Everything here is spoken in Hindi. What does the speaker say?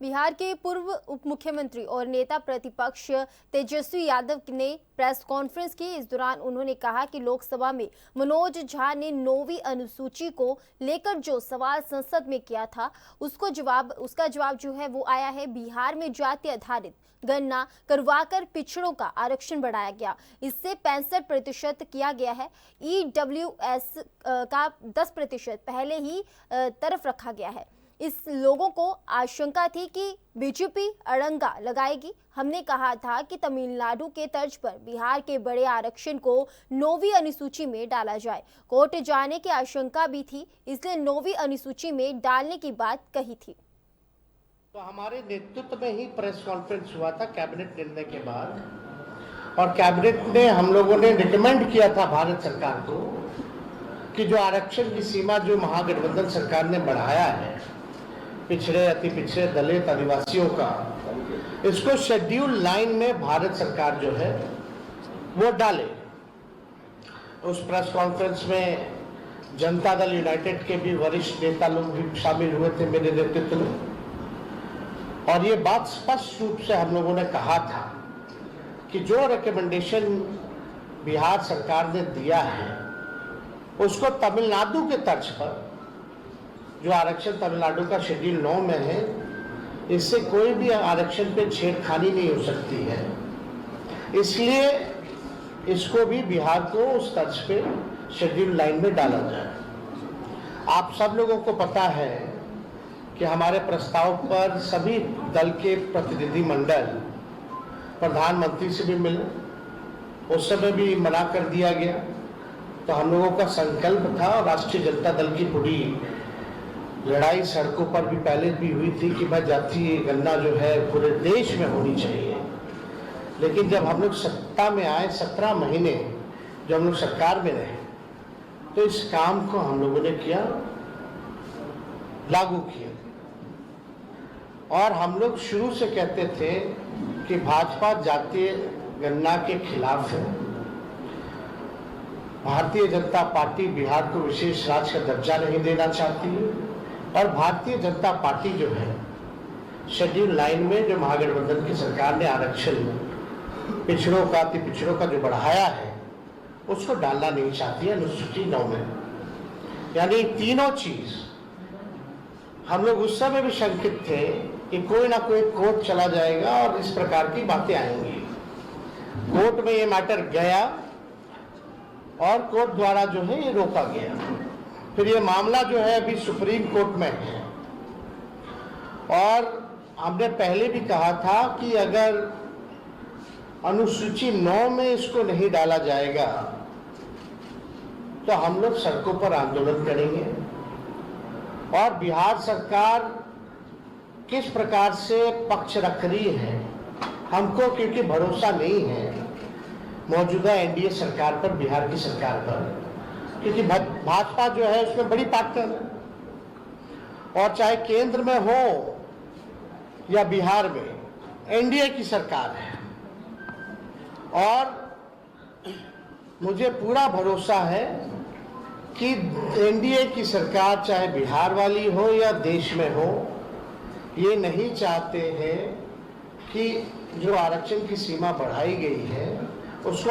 बिहार के पूर्व उप मुख्यमंत्री और नेता प्रतिपक्ष तेजस्वी यादव ने प्रेस कॉन्फ्रेंस की। इस दौरान उन्होंने कहा कि लोकसभा में मनोज झा ने 9वीं अनुसूची को लेकर जो सवाल संसद में किया था उसका जवाब जो है वो आया है। बिहार में जाति आधारित गणना करवाकर पिछड़ों का आरक्षण बढ़ाया गया, इससे 65% किया गया है। EWS का 10% पहले ही तरफ रखा गया है। इस लोगों को आशंका थी कि बीजेपी अड़ंगा लगाएगी। हमने कहा था कि तमिलनाडु के तर्ज पर बिहार के बड़े आरक्षण को 9वीं अनुसूची में डाला जाए। कोर्ट जाने की आशंका भी थी, इसलिए 9वीं अनुसूची में डालने की बात कही थी। तो हमारे नेतृत्व में ही प्रेस कॉन्फ्रेंस हुआ था कैबिनेट निर्णय के बाद, और कैबिनेट ने हम लोगों ने रिकमेंड किया था भारत सरकार को कि जो आरक्षण की सीमा जो महागठबंधन सरकार ने बढ़ाया है पिछड़े, अति पिछड़े, दलित, आदिवासियों का, इसको शेड्यूल लाइन में भारत सरकार जो है वो डाले। उस प्रेस कॉन्फ्रेंस में जनता दल यूनाइटेड के भी वरिष्ठ नेता लोग भी शामिल हुए थे मेरे नेतृत्व में, और ये बात स्पष्ट रूप से हम लोगों ने कहा था कि जो रिकमेंडेशन बिहार सरकार ने दिया है उसको तमिलनाडु के तर्ज पर, जो आरक्षण तमिलनाडु का शेड्यूल 9 में है, इससे कोई भी आरक्षण पे छेड़खानी नहीं हो सकती है, इसलिए इसको भी बिहार को उस तर्ज पे शेड्यूल लाइन में डाला जाए। आप सब लोगों को पता है कि हमारे प्रस्ताव पर सभी दल के प्रतिनिधि मंडल प्रधानमंत्री से भी मिले, उस समय भी मना कर दिया गया। तो हम लोगों का संकल्प था, और राष्ट्रीय जनता दल की पूरी लड़ाई सड़कों पर भी पहले भी हुई थी कि भाई जातीय गणना जो है पूरे देश में होनी चाहिए। लेकिन जब हम लोग सत्ता में आए, 17 महीने जब हम लोग सरकार में रहे, तो इस काम को हम लोगों ने किया, लागू किया। और हम लोग शुरू से कहते थे कि भाजपा जातीय गणना के खिलाफ है। भारतीय जनता पार्टी बिहार को विशेष राज्य का दर्जा नहीं देना चाहती है, और भारतीय जनता पार्टी जो है शेड्यूल लाइन में जो महागठबंधन की सरकार ने आरक्षण पिछड़ों का, अति पिछड़ों का जो बढ़ाया है उसको डालना नहीं चाहती है अनुसूची 9 में। यानी तीनों चीज हम लोग उस समय भी शंकित थे कि कोई ना कोई कोर्ट चला जाएगा और इस प्रकार की बातें आएंगी। कोर्ट में ये मैटर गया और कोर्ट द्वारा जो है ये रोका गया। फिर ये मामला जो है अभी सुप्रीम कोर्ट में है, और हमने पहले भी कहा था कि अगर अनुसूची 9 में इसको नहीं डाला जाएगा तो हम लोग सड़कों पर आंदोलन करेंगे। और बिहार सरकार किस प्रकार से पक्ष रख रही है हमको, क्योंकि भरोसा नहीं है मौजूदा एनडीए सरकार पर, बिहार की सरकार पर, क्योंकि भाजपा जो है उसमें बड़ी पार्टनर है, और चाहे केंद्र में हो या बिहार में एनडीए की सरकार है। और मुझे पूरा भरोसा है कि एनडीए की सरकार चाहे बिहार वाली हो या देश में हो, ये नहीं चाहते हैं कि जो आरक्षण की सीमा बढ़ाई गई है उसको